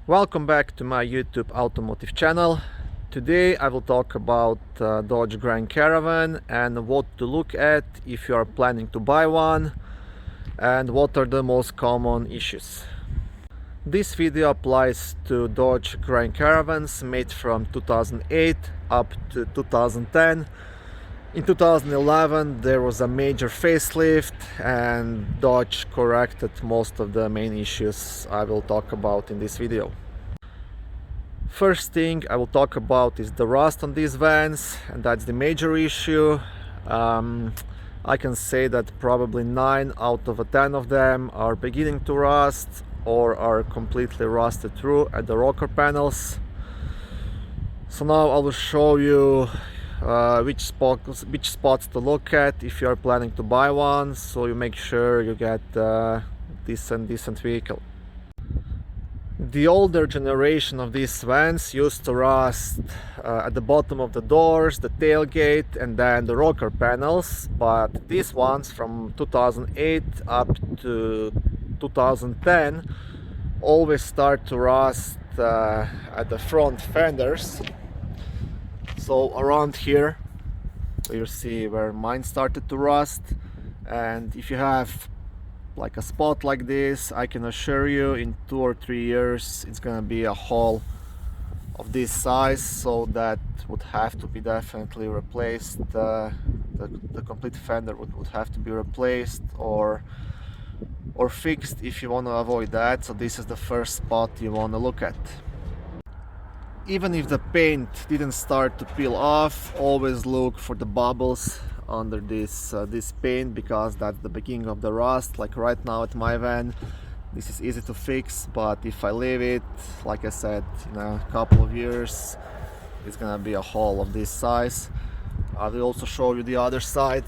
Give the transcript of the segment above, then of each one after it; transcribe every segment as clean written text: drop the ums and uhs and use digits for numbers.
Welcome back to my YouTube automotive channel. Today I will talk about Dodge Grand Caravan and what to look at if you are planning to buy one and what are the most common issues. This video applies to Dodge Grand Caravans made from 2008 up to 2010. In 2011 there was a major facelift and Dodge corrected most of the main issues I will talk about in this video. First thing I will talk about is the rust on these vans, and that's the major issue. I can say that probably 9 out of 10 of them are beginning to rust or are completely rusted through at the rocker panels. So now I will show you which spots to look at if you are planning to buy one, so you make sure you get a decent vehicle. The older generation of these vans used to rust at the bottom of the doors, the tailgate, and then the rocker panels, but these ones from 2008 up to 2010 always start to rust at the front fenders. So around here you see where mine started to rust, and if you have like a spot like this, I can assure you in 2 or 3 years it's gonna be a hole of this size, so that would have to be definitely replaced. The complete fender would have to be replaced or fixed if you want to avoid that. So this is the first spot you want to look at. Even if the paint didn't start to peel off, always look for the bubbles under this paint, because that's the beginning of the rust. Like right now at my van, this is easy to fix, but if I leave it, like I said, in a couple of years it's gonna be a hole of this size. I will also show you the other side.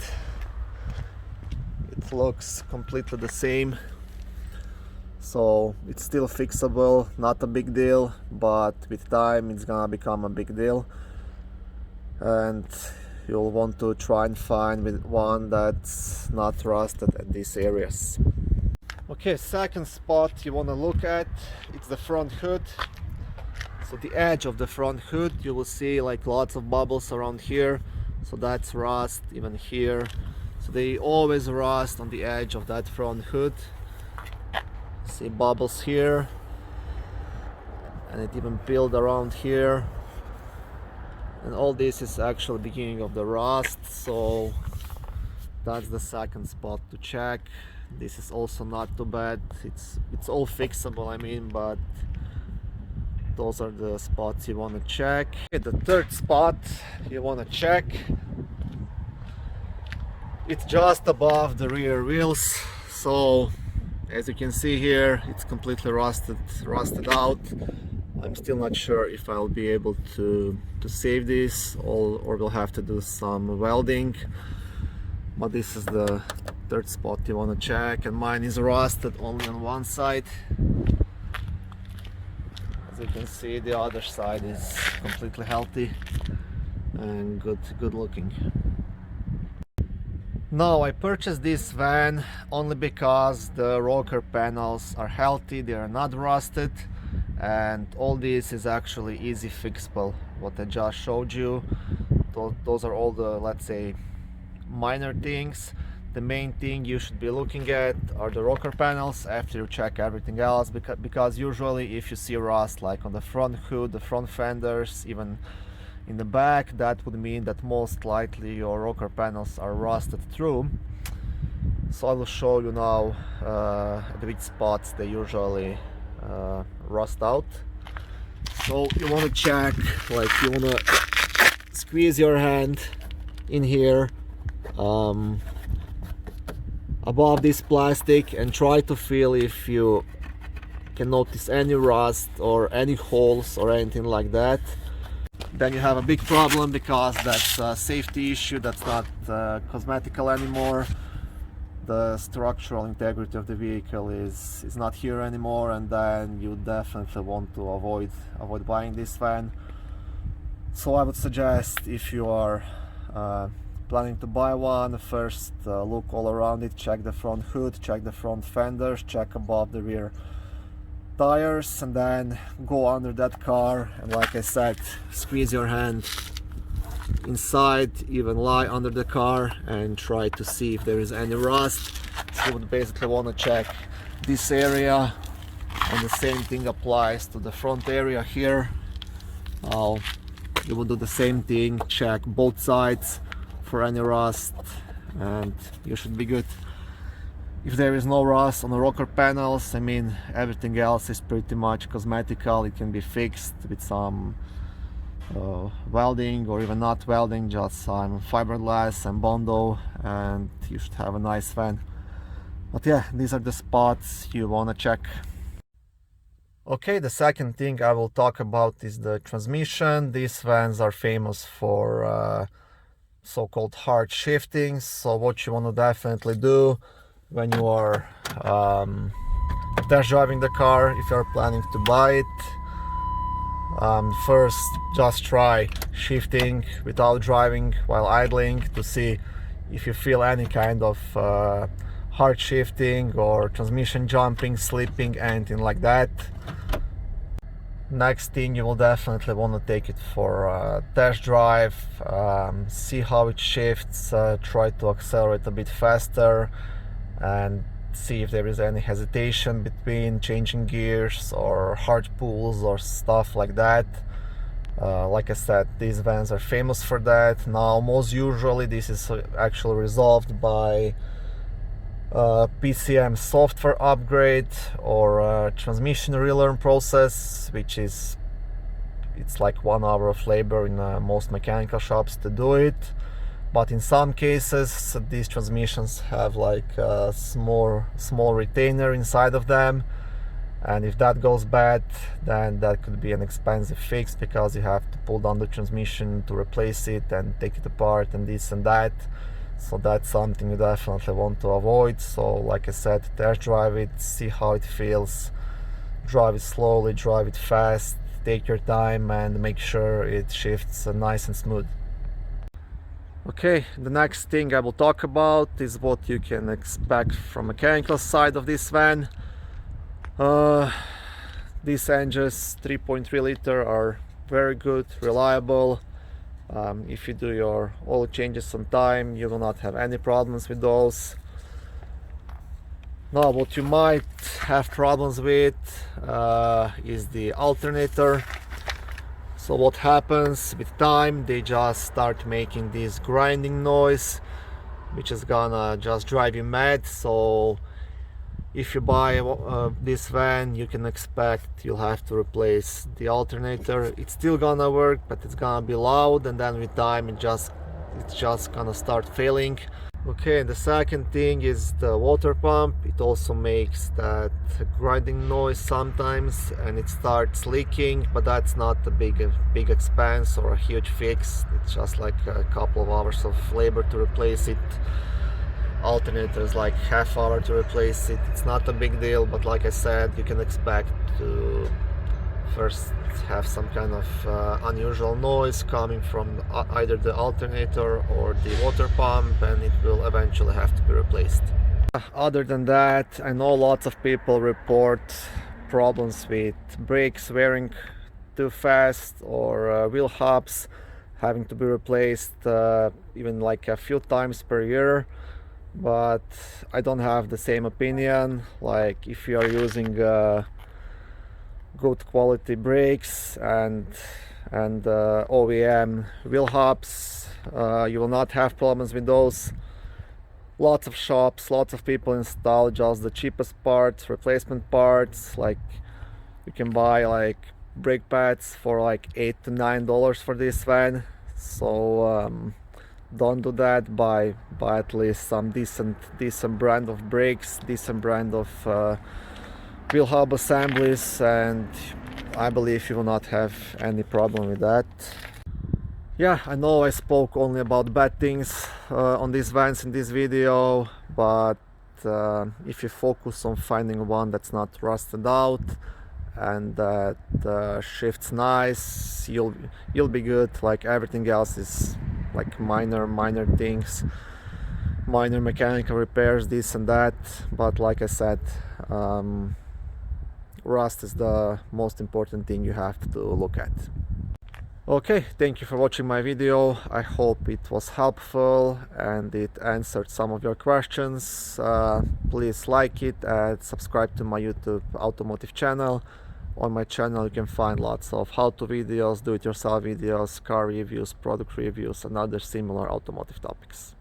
It looks completely the same, so it's still fixable, not a big deal, but with time it's gonna become a big deal, and you'll want to try and find one that's not rusted at these areas. Okay, second spot you want to look at, it's the front hood. So the edge of the front hood, you will see like lots of bubbles around here, so that's rust. Even here, so they always rust on the edge of that front hood. See bubbles here, and it even peeled around here, and all this is actually beginning of the rust, so that's the second spot to check. This is also not too bad, it's all fixable, I mean, but those are the spots you want to check. Okay, the third spot you want to check, it's just above the rear wheels. So as you can see here, it's completely rusted out. I'm still not sure if I'll be able to save this, or we'll have to do some welding, but this is the third spot you want to check, and mine is rusted only on one side. As you can see, the other side is completely healthy and good looking. Now, I purchased this van only because the rocker panels are healthy, they are not rusted, and all this is actually easy fixable. What I just showed you, those are all the, let's say, minor things. The main thing you should be looking at are the rocker panels after you check everything else, because usually if you see rust like on the front hood, the front fenders, even in the back, that would mean that most likely your rocker panels are rusted through. So I will show you now at which spots they usually rust out. So you want to check, like you want to squeeze your hand in here above this plastic and try to feel if you can notice any rust or any holes or anything like that. Then you have a big problem, because that's a safety issue, that's not cosmetical anymore. The structural integrity of the vehicle is not here anymore, and then you definitely want to avoid buying this van. So I would suggest, if you are planning to buy one, first look all around it, check the front hood, check the front fenders, check above the rear tires and then go under that car, and like I said, squeeze your hand inside, even lie under the car and try to see if there is any rust. So you would basically want to check this area, and the same thing applies to the front area here. You will do the same thing, check both sides for any rust, and you should be good. If there is no rust on the rocker panels, I mean, everything else is pretty much cosmetical. It can be fixed with some welding, or even not welding, just some fiberglass and Bondo, and you should have a nice van. But yeah, these are the spots you want to check. Okay, the second thing I will talk about is the transmission. These vans are famous for so-called hard shifting. So what you want to definitely do when you are test driving the car, if you're planning to buy it, first just try shifting without driving while idling to see if you feel any kind of hard shifting or transmission jumping, slipping, anything like that. Next thing, you will definitely want to take it for a test drive, see how it shifts, try to accelerate a bit faster and see if there is any hesitation between changing gears or hard pulls or stuff like that. Like I said, these vans are famous for that. Now, most usually this is actually resolved by PCM software upgrade or transmission relearn process, which is, it's like 1 hour of labor in most mechanical shops to do it. But in some cases, these transmissions have like a small retainer inside of them, and if that goes bad, then that could be an expensive fix, because you have to pull down the transmission to replace it and take it apart and this and that. So that's something you definitely want to avoid. So like I said, test drive it, see how it feels, drive it slowly, drive it fast, take your time and make sure it shifts nice and smooth. Okay, the next thing I will talk about is what you can expect from mechanical side of this van. These engines, 3.3 liter, are very good, reliable. If you do your oil changes on time, you will not have any problems with those. Now, what you might have problems with is the alternator. So what happens with time, they just start making this grinding noise, which is gonna just drive you mad. So if you buy this van, you can expect you'll have to replace the alternator. It's still gonna work, but it's gonna be loud, and then with time it's just gonna start failing. Okay, and the second thing is the water pump. It also makes that grinding noise sometimes, and it starts leaking, but that's not a big expense or a huge fix. It's just like a couple of hours of labor to replace it. Alternator is like half hour to replace it. It's not a big deal, but like I said, you can expect to first have some kind of unusual noise coming from either the alternator or the water pump, and it will eventually have to be replaced. Other than that, I know lots of people report problems with brakes wearing too fast, or wheel hubs having to be replaced even like a few times per year. But I don't have the same opinion. Like, if you are using good quality brakes and OEM wheel hubs, you will not have problems with those. Lots of shops, lots of people install just the cheapest parts, replacement parts. Like, you can buy like brake pads for like $8 to $9 for this van. So don't do that. Buy at least some decent brand of brakes, decent brand of wheel hub assemblies, and I believe you will not have any problem with that. Yeah, I know I spoke only about bad things on these vans in this video, but if you focus on finding one that's not rusted out and that shifts nice, you'll be good. Like, everything else is like minor things, minor mechanical repairs, this and that. But like I said, rust is the most important thing you have to look at. Okay, thank you for watching my video. I hope it was helpful and it answered some of your questions. Please like it and subscribe to my YouTube automotive channel. On my channel you can find lots of how-to videos, do-it-yourself videos, car reviews, product reviews and other similar automotive topics.